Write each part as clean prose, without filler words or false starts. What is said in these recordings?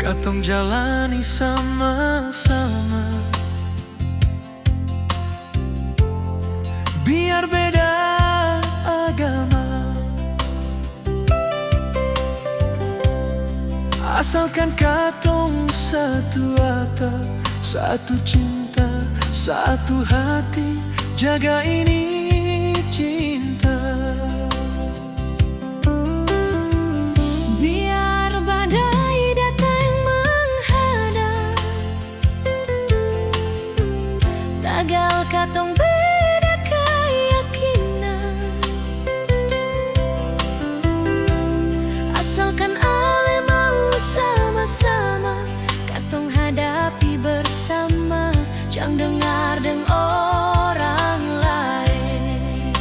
katong jalani sama-sama. Biar beda agama, asalkan katong satu atap, satu cinta, satu hati, jaga ini cinta. Biar badai datang menghadap, tagal katong beda keyakinan, asalkan ale mau sama-sama, katong hadapi bersama. Jangan dengar deng orang lain.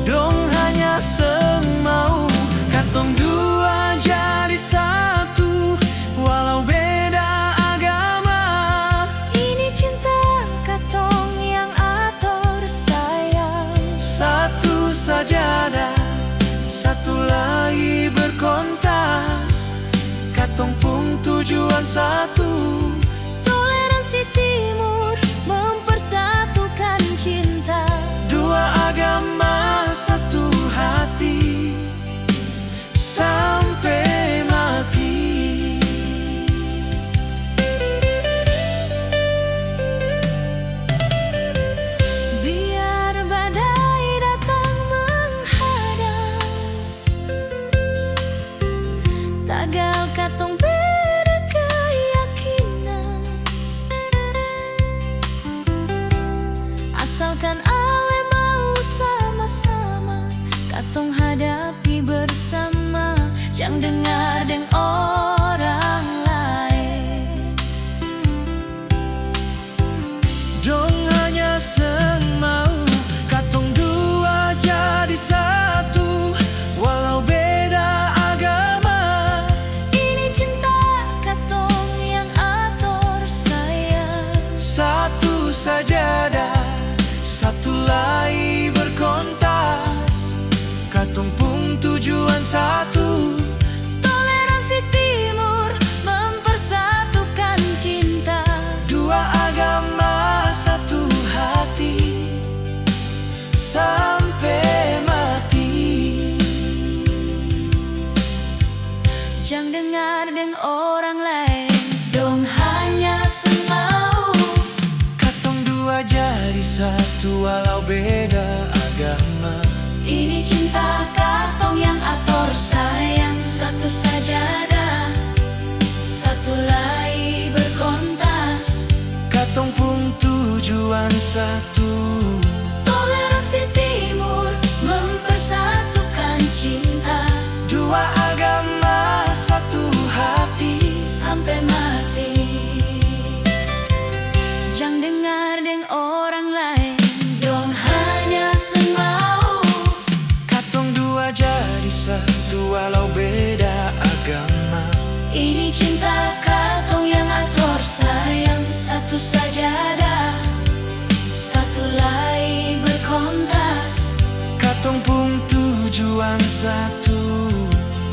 Dong hanya semau katong dua jadi satu, walau beda agama. Ini cinta katong yang ator sayang, Satu sajadah, satu lagi berkontas, katong pun tujuan satu. toleransi timur mempersatukan cinta. Dua agama, satu hati, sampai mati. Biar badai datang menghadap, tagal katong beda keyakinan, asalkan ale mau sama-sama, katong hadapi bersama. Jangan dengar deng orang lain. Dong hanya semau katong dua jadi satu, walau beda agama. Ini cinta katong yang ator sayang, Satu sajadah, satu lagi berkontas, katong pun tujuan satu. toleransi timur mempersatukan cinta. Dua agama, satu hati, sampai mati. Jangan dengar deng orang lain. Dong hanya semau Katong dua jadi satu, walau beda agama. ini cinta katong yang ator sayang. Satu sajadah, satu lagi berkontas, Katong pun tujuan satu. toleransi timur mempersatukan cinta. Dua agama, satu hati, Sampai mati. Jangan dengar deng orang lain. Dong hanya semau katong dua jadi satu, walau beda agama. ini cinta katong yang ator sayang. Satu sajadah, satu lagi berkontas, Katong pun tujuan satu.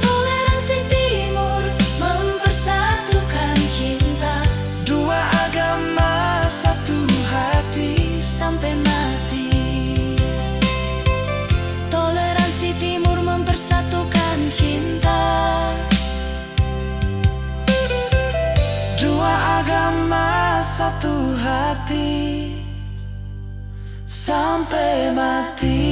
toleransi timur mempersatukan cinta. Dua agama, satu hati, Sampai mati. Toleransi timur mempersatukan cinta. dua agama, satu hati, sampai mati.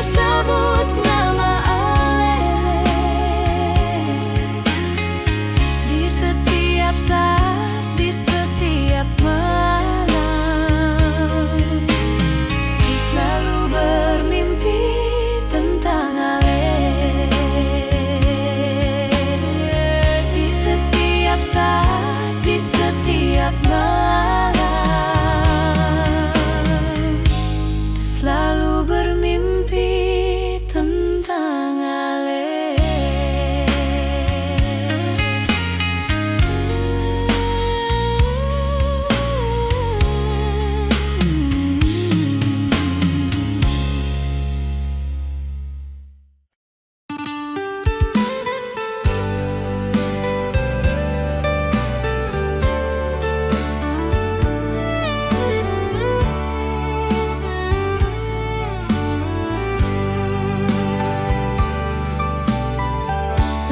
sebut nama Ale di setiap saat, di setiap malam. Ku selalu bermimpi tentang Ale di setiap saat, di setiap malam. Selalu bermimpi tentang Ale.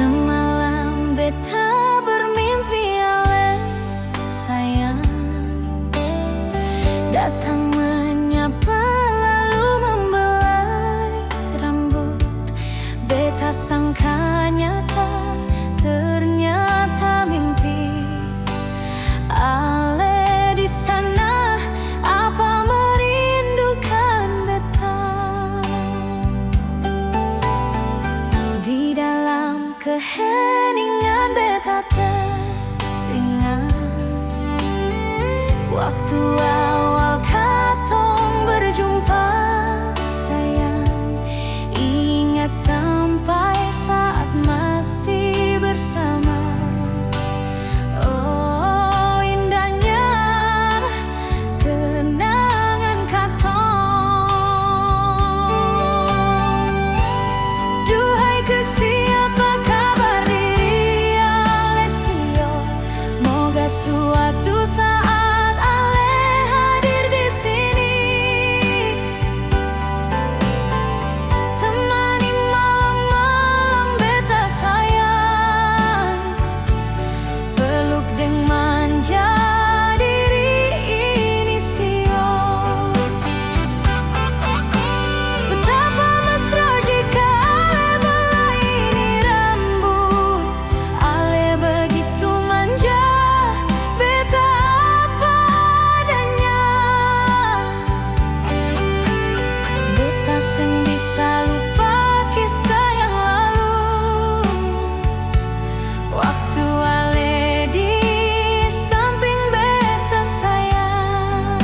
Semalam beta bermimpi Ale sayang datang menyapa lalu membelai rambut. Beta sangka nyata, ternyata mimpi. Ale di sana apa merindukan beta? Di dalam keheningan beta teringat waktu awal katong berjumpa sayang. Ingat sampai saat masih bersama. Oh indahnya kenangan katong. Duhai keksi, apa kabar diri Alessio? Moga suatu saat Ale hadir di sini. Temani malam-malam beta sayang, peluk deng manja diri ini sio. Betapa mesra jika Ale belaini rambut. Ale begitu manja, beta apa adanya. Beta seng bisa lupa kisah yang lalu, waktu Ale di samping beta sayang.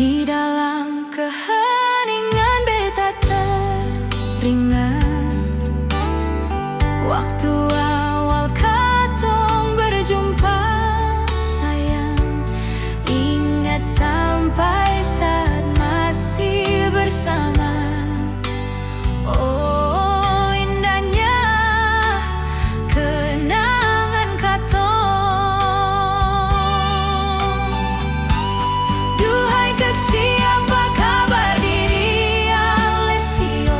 Di dalam keheningan beta teringat waktu awal katong berjumpa sayang. Ingat sampai saat masih bersama. Oh indahnya kenangan katong. Duhai keksi, apa kabar diri Alessio?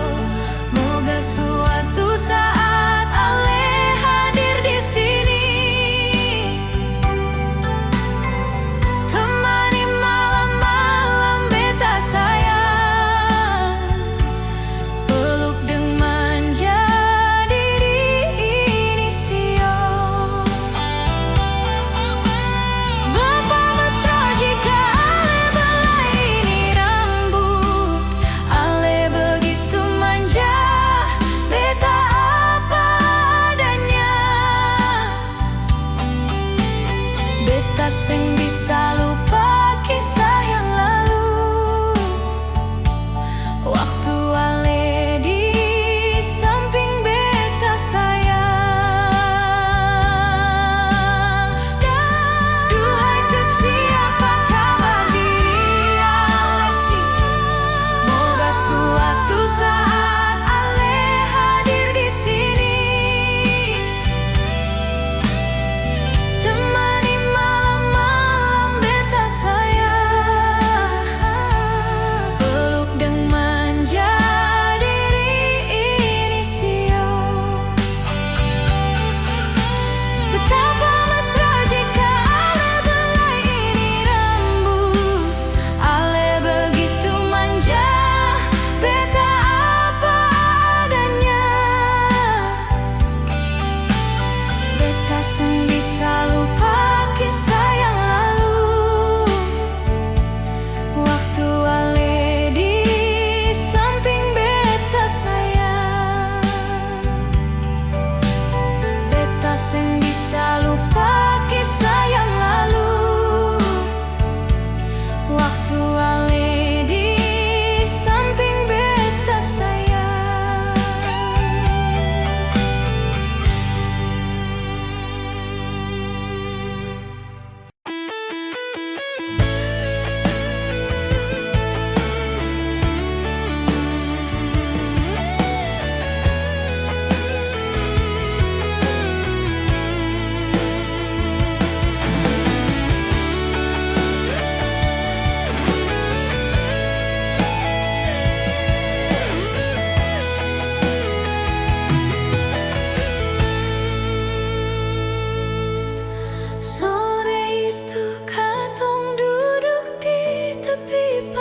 Moga suatu saat Ale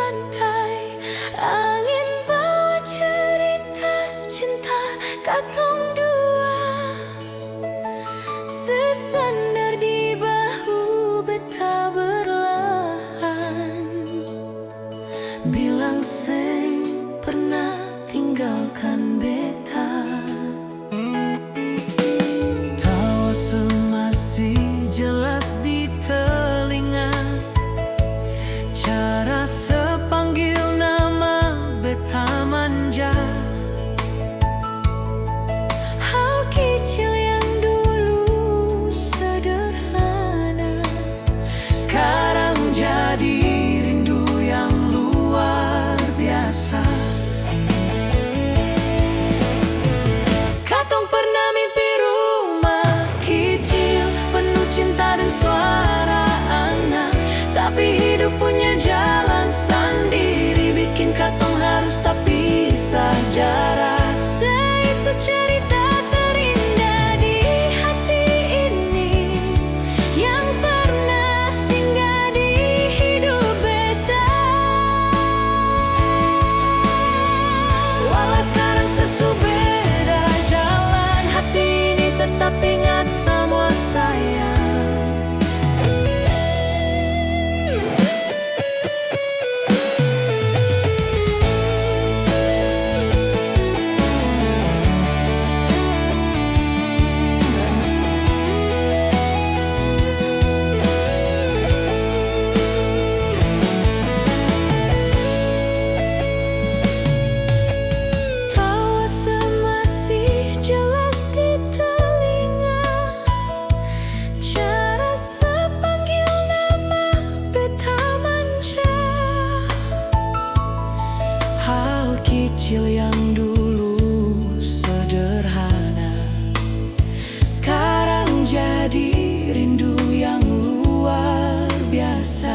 pantai, angin bawa cerita cinta katong dua. Sesandar di bahu beta berlahan, bilang seng pernah tinggalkan beta. Tawa semasih jelas di telinga, cara sepanggil nama beta manja. Hal kecil yang dulu sederhana, Sekarang jadi rindu yang luar biasa. katong pernah mimpi rumah kecil penuh cinta dan suara anak, tapi hidup punya jalan sendiri, bikin katong harus tak pisah jarak. Itu cerita terindah di hati ini, yang pernah singgah di hidup beta. Walau sekarang sesubeda jalan, hati ini tetap ingat semua sayang. Tawa semasih jelas di telinga, cara sepanggil nama beta manja. Hal kecil yang dulu sederhana, sekarang jadi rindu yang luar biasa.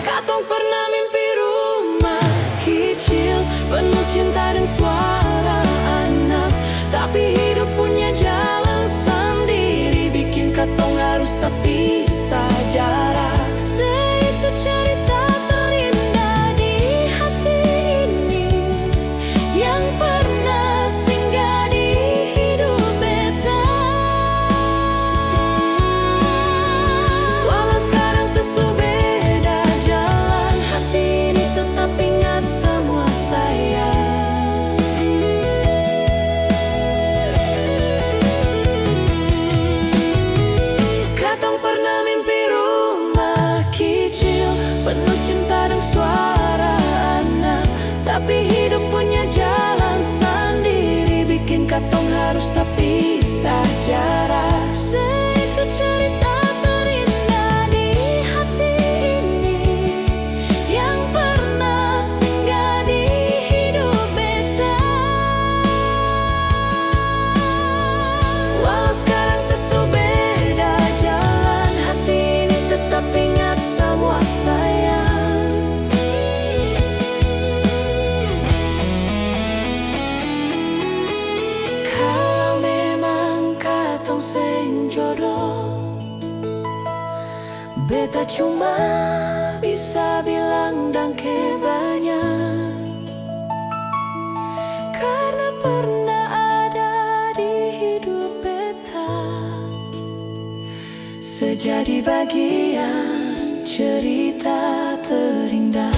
Katong pernah mimpi rumah kecil penuh cinta dan suara anak, tapi hidup punya jalan sendiri, bikin katong harus tak pisah jarak. Itu cerita terindah di hati ini, yang pernah singgah di hidup beta. Walau sekarang sesubeda jalan, hati ini tetap ingat semua sayang. Katong pernah mimpi rumah kecil penuh cinta dan suara anak, tapi hidup punya jalan sendiri, bikin katong harus tak pisah jarak. Itu cerita terindah di hati ini, yang pernah singgah di hidup beta. Walau sekarang sesubeda jalan, hati ini tetap ingat semua sayang. Kalau memang katong seng jodoh, beta cuma bisa bilang dangke banyak, karena pernah ada di hidup beta, sejadi bagian cerita terindah.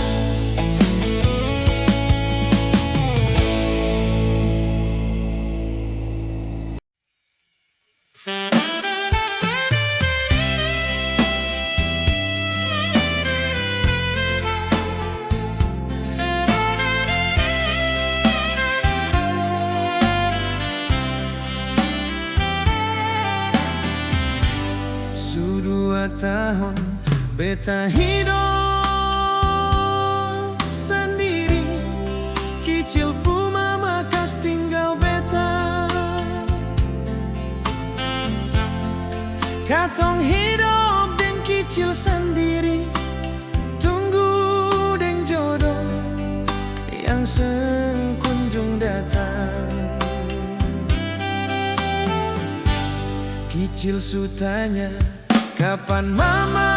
Sudah 2 tahun beta hidup sendiri, kecil puma makas tinggal beta. Katong hidup deng kecil sendiri, tunggu deng jodoh yang sekunjung datang. Kecil sutanya, kapan mama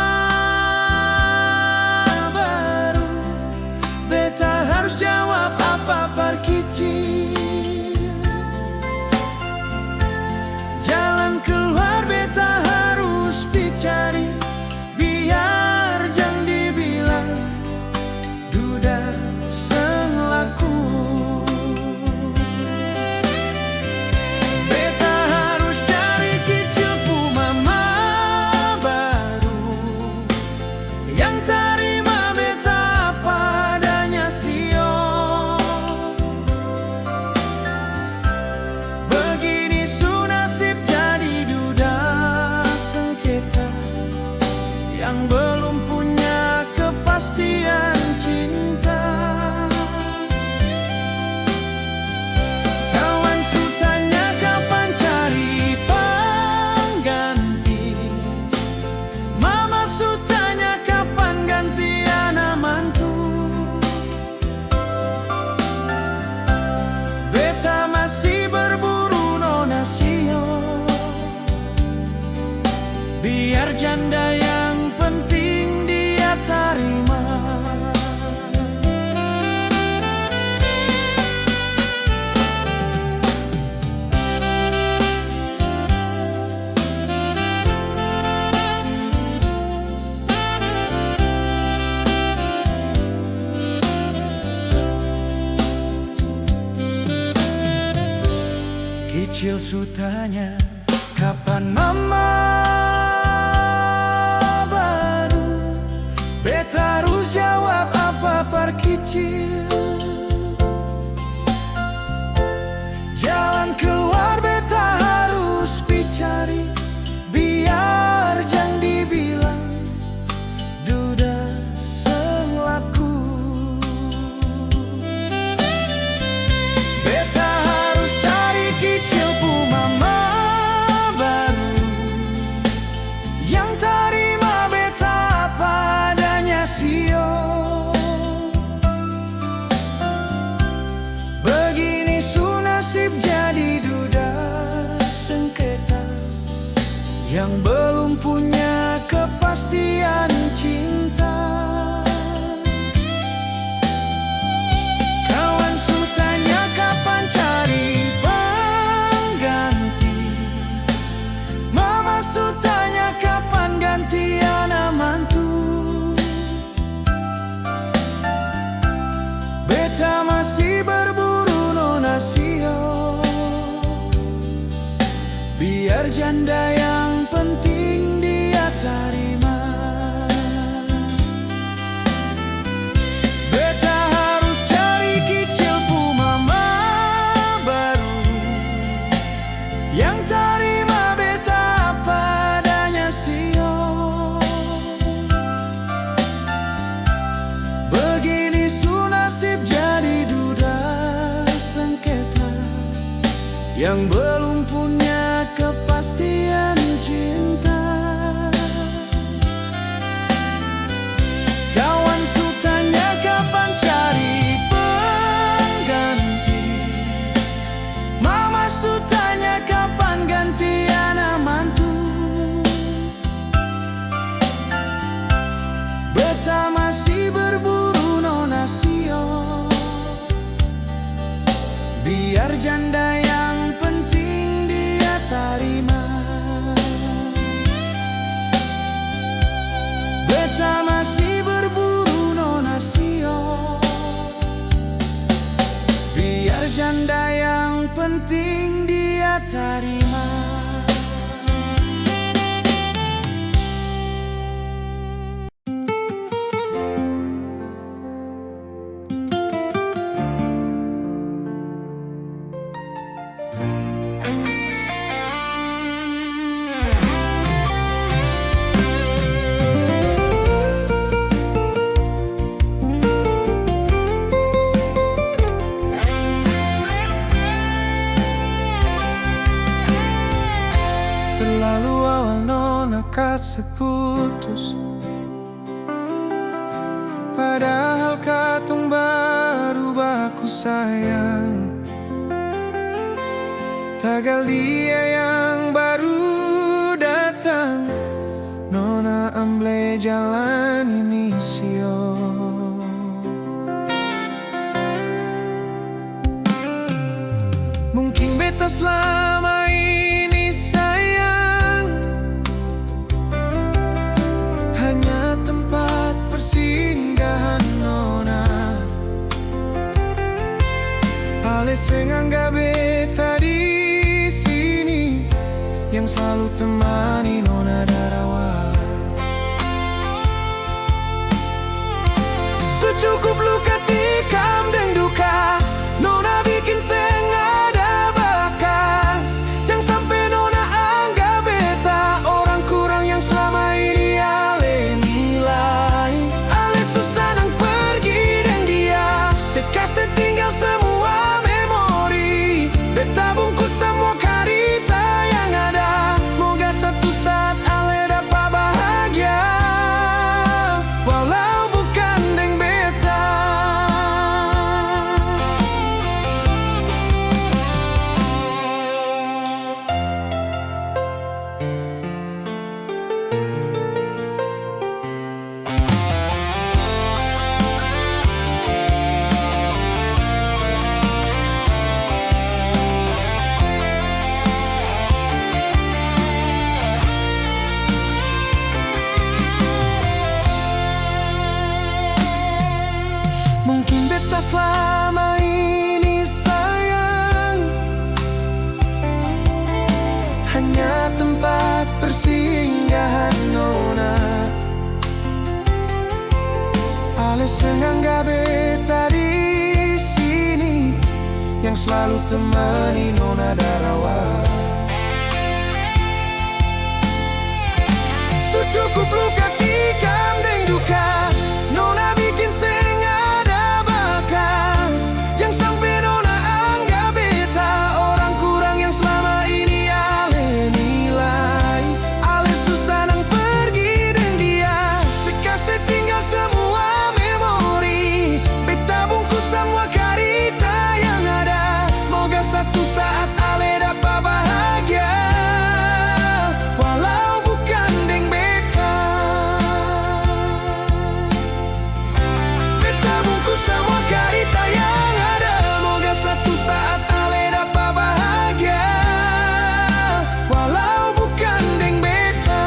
kecil sutanya, kapan mama baru? Beta harus jawab apa par kecil. Jalan keluar beta harus bicari, biar jangan dibilang duda selaku. Beta harus cari kecil pu mama baru, yang terima beta apa adanya sio. Begini nasib jadi duda sengketa, yang belum punya kepastian cinta. Kawan sutanya kapan cari pengganti, mama sutanya kapan gantian mantu. Beta masih berburu nona sio, biar janda yang penting dia terima. Beta harus cari kecil pu mama baru, yang terima beta apa adanya sio. Begini nasib jadi duda sengketa, yang belum punya kepastian cinta. Kawan sutanya kapan cari pengganti, mama sutanya kapan gantian mantu. Beta masih berburu nona sio, biar janda yang penting dia terima. Beta masih berburu nona sio, biar janda yang penting dia terima. Terlalu awal nona kasih putus, padahal katong baru baku sayang. Tagal dia yang baru datang, nona amble jalan ini sio. Mungkin beta selama ini sayang hanya tempat persinggahan nona. Ales menganggap beta di sini, yang selalu temani nona darawa. Secukup luka tikam dan duka, nona bikin sengaja bakas. Jangan sampai nona anggap beta orang kurang yang selama ini ale nilai. Ale susah nang pergi dan dia sekasih tinggal semua memori. Beta bungkus semua karita yang ada, moga satu saat ale dapat bahagia, walau bukan deng beta. Mungkin beta selama ini sayang Ale senangga beta di sini yang selalu temani nona Darawa. Sucukup luka tikam deng duka, nona bikin seng ada bakas. Jangan sampai nona anggap beta orang kurang yang selama ini ale nilai. Ale susah nang pergi deng dia, sekasih tinggal semua memori. Beta bungkus semua karita yang ada, moga satu saat ale dapat bahagia, walau bukan deng beta. Beta bungkus semua karita yang ada, moga satu saat ale dapat bahagia, walau bukan deng beta.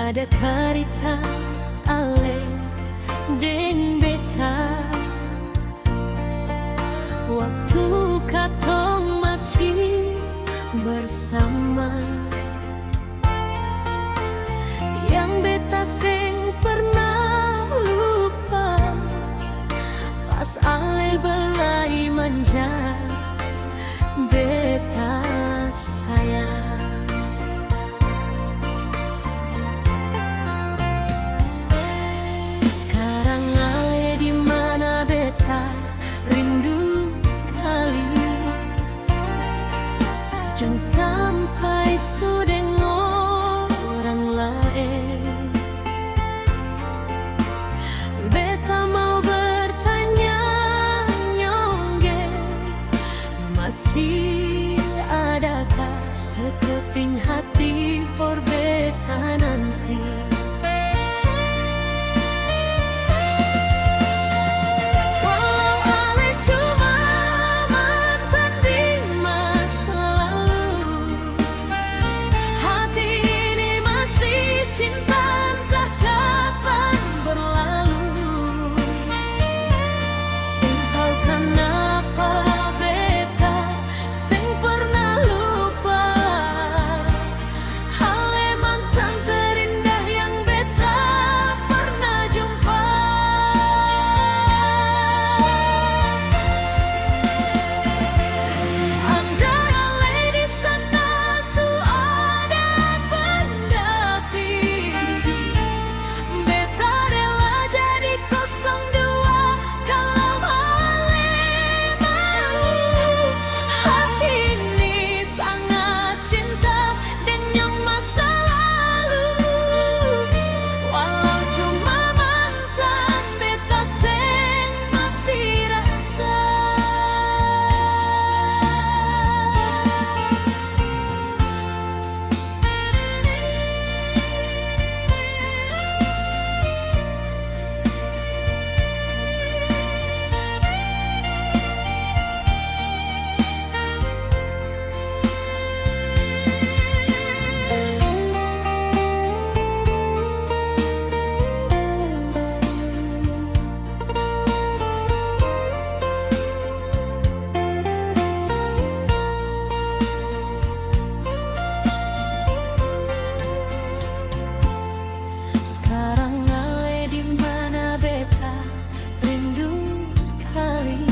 Ada karita ale deng beta, waktu katong masih bersama, yang beta seng pernah lupa. Pas ale belai manja beta sayang. Sekarang ale di mana beta rindu sekali. Jangan sampai sudeng orang lain. Beta mau bertanya nyongge, masih adakah sekeping hati for beta nanti? Walau ale cuma mantan di masa lalu, hati ini masih cinta entah kapan berlalu. Sing tahu kenapa beta sing pernah lupa ale mantan terindah yang beta pernah jumpa. Andai ale di sana su ada pendamping, beta rela jadi 02 kalau ale mau. Hati ini sangat cinta dengan masa lalu, walau cuma mantan beta seng mati rasa. Sekarang ale di mana beta rindu sekali.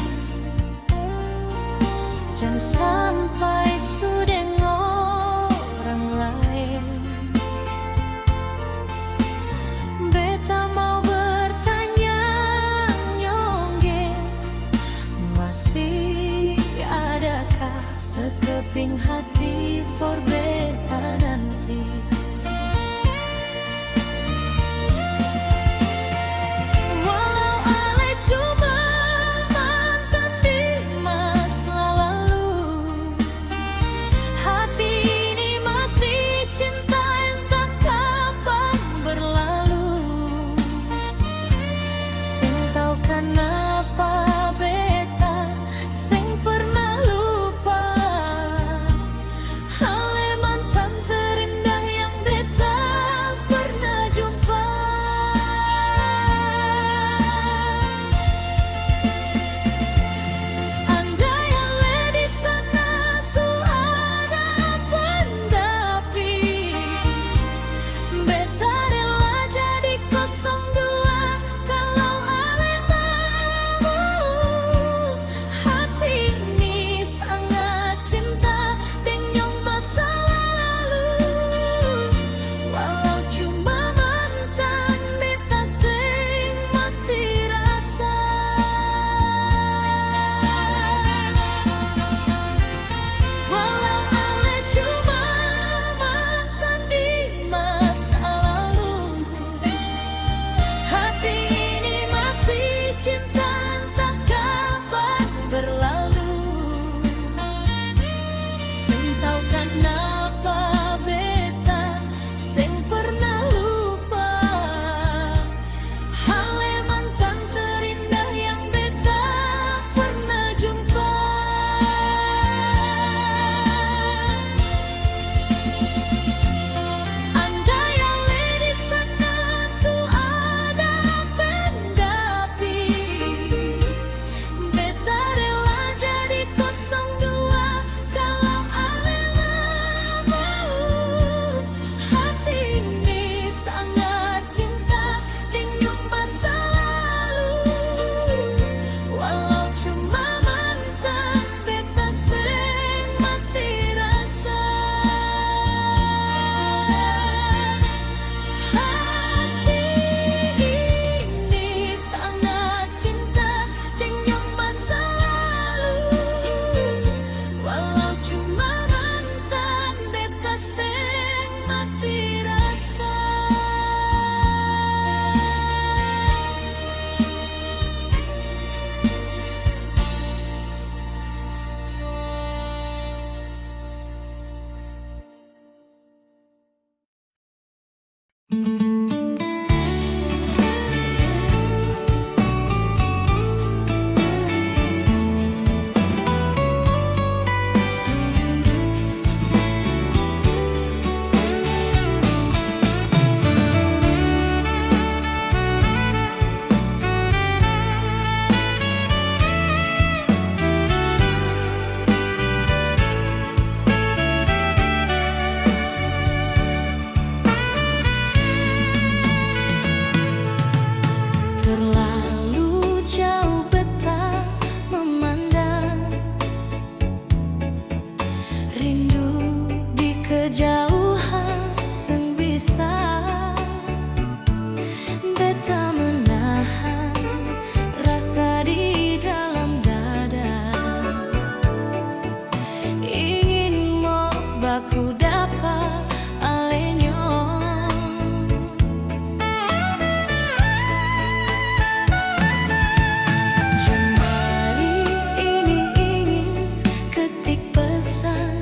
Jangan sampai sudeng orang lain. Beta mau bertanya nyongge, masih adakah sekeping hati for beta nanti? Walau ale cuma mantan di masa lalu, baku dapat alenyo. Jemari ini ingin ketik pesan,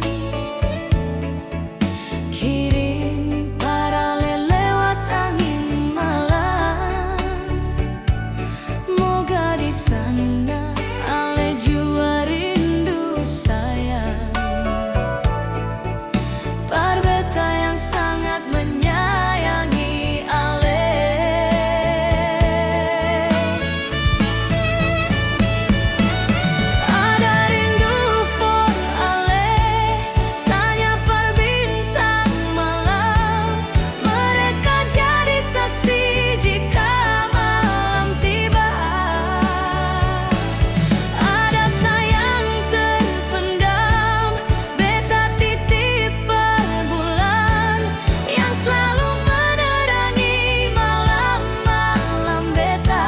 kirim paralel lewat angin malam. Moga di sana ale jua rindu sayang, parbeta yang sangat menyayangi ale. Ada rindu for ale, tanya per bintang malam. Mereka jadi saksi jika malam tiba. Ada sayang terpendam, beta titip per bulan, yang selalu menerangi malam-malam beta.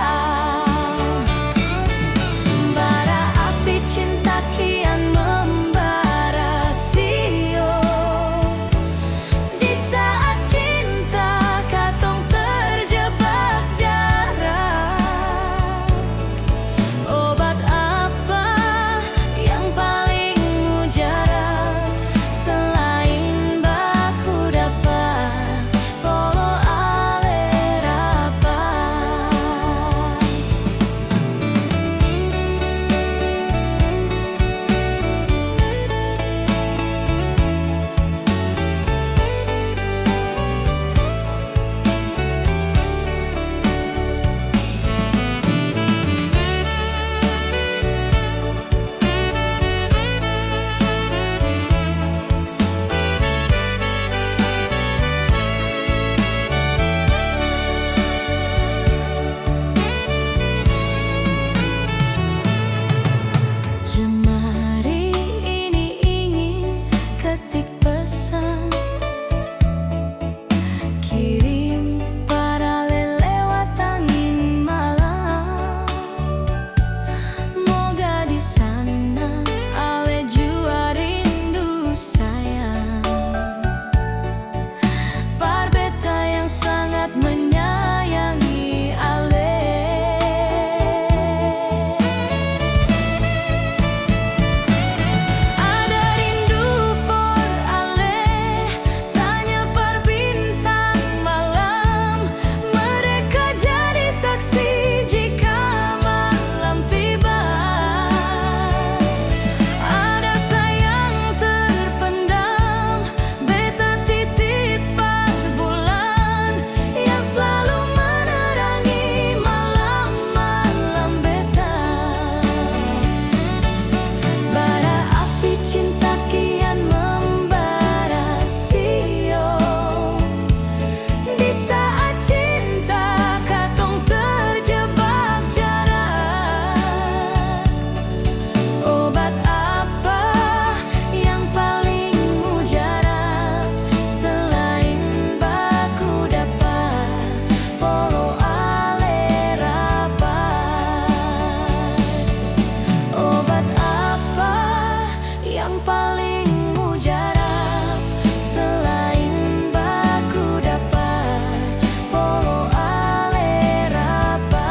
Bara api cinta kian membara sio, di saat cinta katong terjebak jarak. Obat apa yang paling mujarab selain baku dapat polo ale rapat. Jemari ini ingin ketik pesan, kirim paralel lewat angin malam. Moga di sana ale jua rindu sayang, parbeta yang sangat menyayangi ale. Ada rindu for ale, tanya per bintang malam. Mereka jadi saksi jika malam tiba. Ada sayang terpendam, beta titip per bulan, yang selalu menerangi malam-malam beta. Bara api cinta kian membara sio, di saat cinta katong terjebak jarak. Obat apa yang paling mujarab selain baku dapat polo ale rapat. Obat apa yang paling mujarab selain baku dapat polo ale rapat.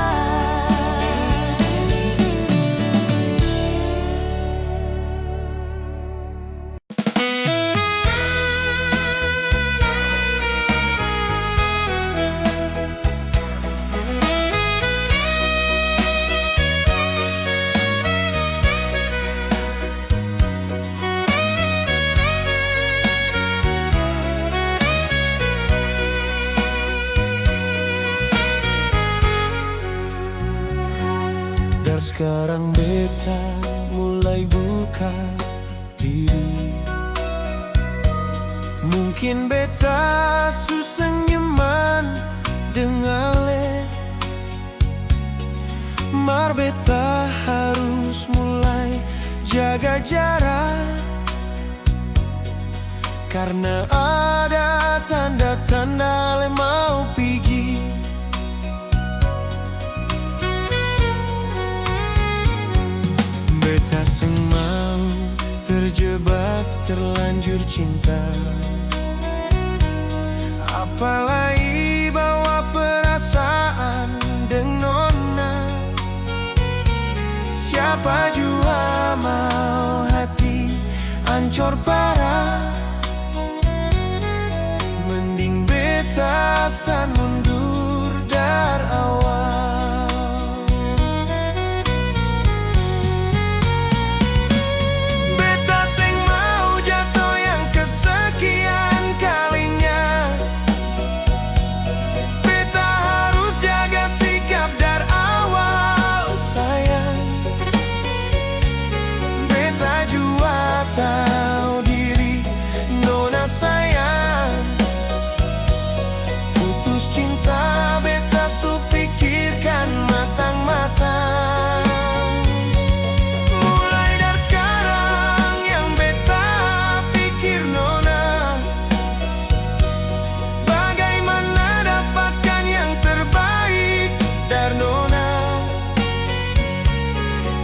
Dan sekarang beta mulai buka diri. Mungkin beta susah nyaman dengan le, mar beta harus mulai jaga jarak. Karena ada tanda-tanda le mau pergi. Beta seng mau terjebak terlanjur cinta. Apalagi bawa perasaan deng nona. Siapa jua mau hati ancur parah. Mending beta stan mundur dari awal. Beta seng mau jatuh yang kesekian kalinya. Beta harus jaga sikap dari awal sayang. Beta jua tahu diri nona sayang. Putus cinta beta su pikirkan matang-matang. Mulai dari sekarang yang beta pikir nona, bagaimana dapatkan yang terbaik dari nona.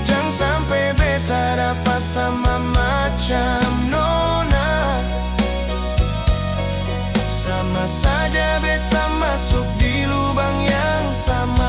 Jangan sampai beta dapat sama macam nona. Sama saja beta masuk di lubang yang sama.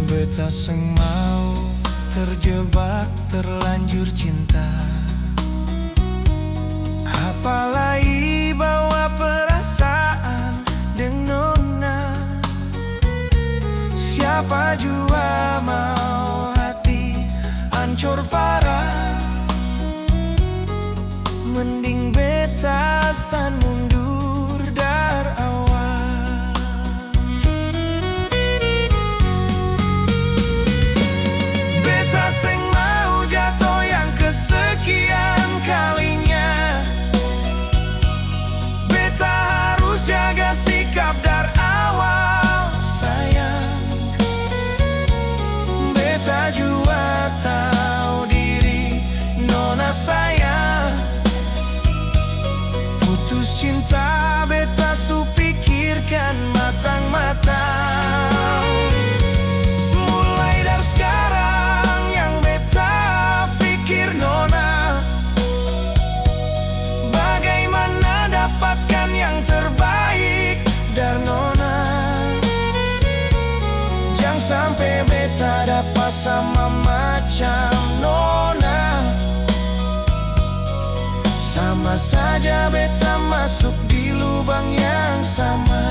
Beta seng mau terjebak terlanjur cinta. Apalagi bawa perasaan deng nona. Siapa jua mau hati ancur parah. Mending beta stan mundur dari awal. Seng mau jatuh yang kesekian kalinya. Beta harus jaga sikap dari awal sayang. Beta jua tahu diri nona sayang. Putus cinta beta su pikirkan matang-matang. Mulai dari sekarang yang beta pikir nona, bagaimana dapatkan yang terbaik dari nona. Jangan sampai beta dapat sama macam nona. Sama saja beta masuk di lubang yang sama.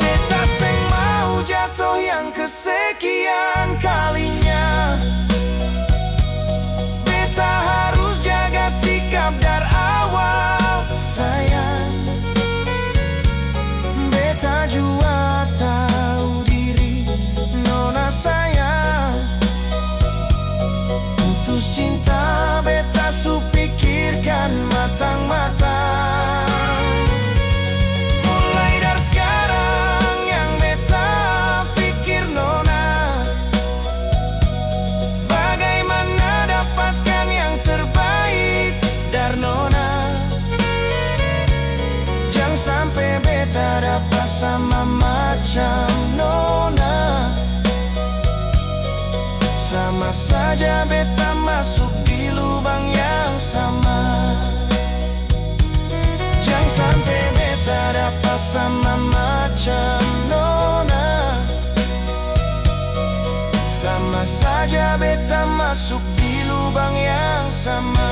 Beta seng mau jatuh yang kesekian kalinya. Beta harus jaga sikap dari awal sayang. Beta jua tahu diri nona sayang. Putus cinta beta su pikirkan matang-matang. Mulai dari sekarang yang beta pikir nona, bagaimana dapatkan yang terbaik dari nona. Jangan sampai beta dapat sama macam nona. Sama saja beta masuk di lubang yang sama. Jangan sampai beta dapat sama macam nona. Sama saja beta masuk di lubang yang sama.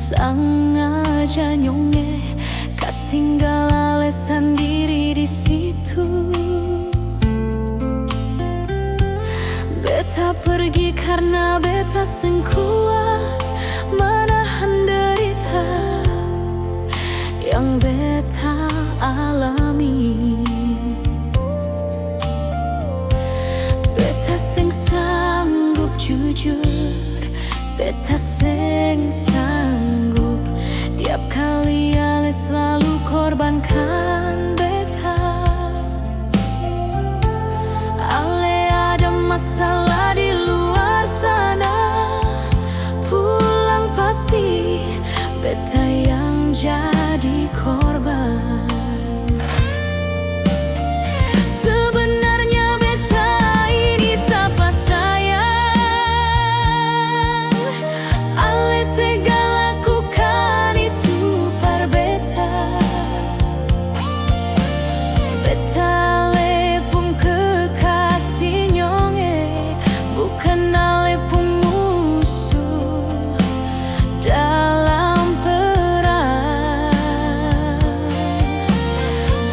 Sengaja nyonge, kas tinggal alasan diri di situ. Beta pergi karena beta seng kuat menahan derita yang beta alami. Beta seng sanggup jujur, beta seng sanggup. Tiap kali ale selalu korbankan beta. Ale ada masalah di luar sana, pulang pasti beta yang jadi korban. Sebenarnya beta ini siapa sayang, ale tega lakukan itu par beta. Beta ale pun kekasih nyonge, bukan ale pun musuh dalam perang.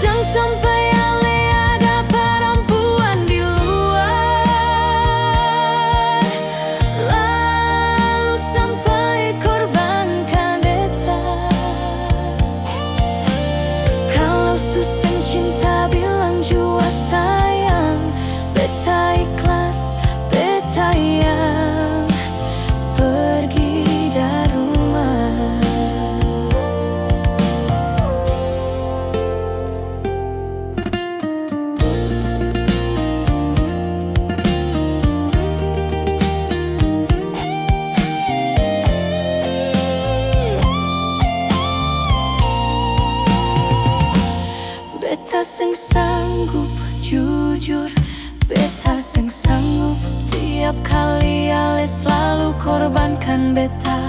Jangan sampai ale ada perempuan di luar, lalu sampai korbankan beta. Kalau susah cinta bilang jua sayang, beta ikhlas, beta yang pergi dari rumah. Beta seng sanggup jujur, beta seng sanggup. Tiap kali ale selalu korbankan beta.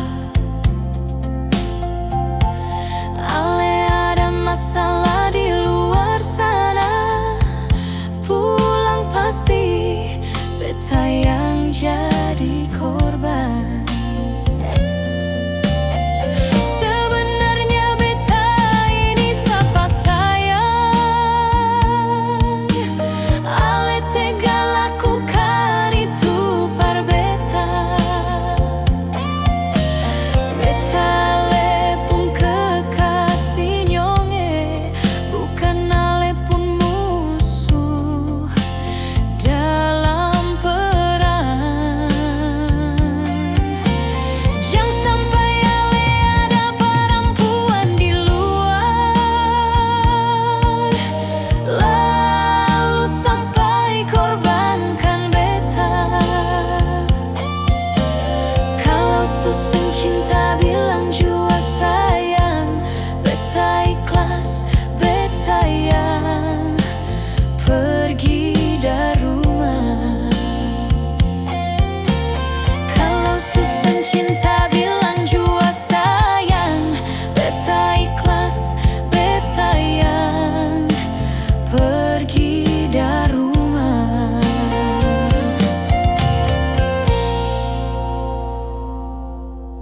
Ale ada masalah di luar sana, pulang pasti beta yang jadi korban. Sebenarnya beta ini siapa sayang, ale tega lakukan itu par beta. Beta ale pun kekasih nyonge, bukan ale pun musuh dalam perang. Jangan sampai ale ada perempuan di luar, lalu sampai korbankan beta. Kalau susah cinta bilang jua sayang, beta ikhlas, beta yang pergi dari rumah. Kalau susah cinta bilang jua sayang, beta ikhlas, beta yang pergi